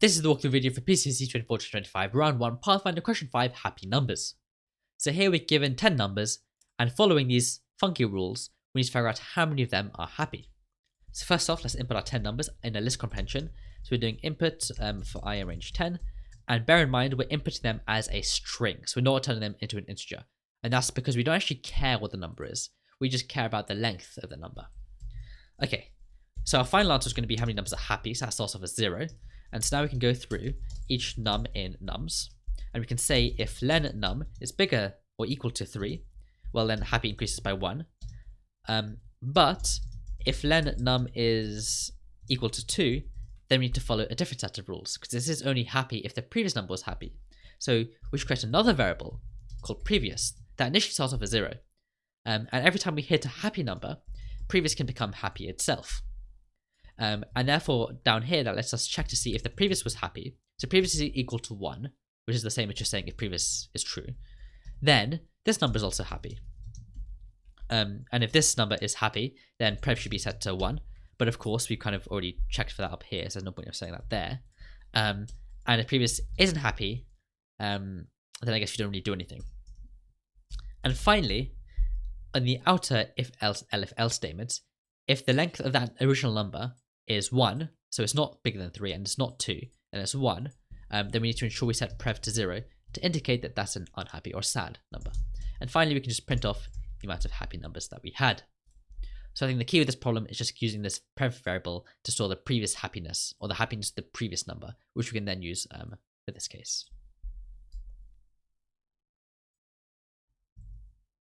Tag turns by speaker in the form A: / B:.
A: This is the walkthrough video for PCTC 24-25, round 1, Pathfinder question 5, happy numbers. So here we're given 10 numbers, and following these funky rules, we need to figure out how many of them are happy. So first off, let's input our 10 numbers in a list comprehension. So we're doing input for I in range 10, and bear in mind we're inputting them as a string, so we're not turning them into an integer. And that's because we don't actually care what the number is, we just care about the length of the number. Okay, so our final answer is going to be how many numbers are happy, so that starts off as 0. And so now we can go through each num in nums, and we can say if len num is bigger or equal to 3, well then happy increases by 1. But if len num is equal to 2, then we need to follow a different set of rules, because this is only happy if the previous number was happy. So we should create another variable called previous that initially starts off as 0. And every time we hit a happy number, previous can become happy itself. And therefore down here that lets us check to see if the previous was happy. So previous is equal to 1, which is the same as just saying if previous is true. Then this number is also happy. And if this number is happy, then prev should be set to 1. But of course we've kind of already checked for that up here, so there's no point of saying that there. And if previous isn't happy, then I guess you don't really do anything. And finally, on the outer if else statements, if the length of that original number is 1, so it's not bigger than 3 and it's not 2, and it's 1, then we need to ensure we set prev to 0 to indicate that that's an unhappy or sad number. And finally, we can just print off the amount of happy numbers that we had. So I think the key with this problem is just using this prev variable to store the previous happiness, or the happiness of the previous number, which we can then use for this case.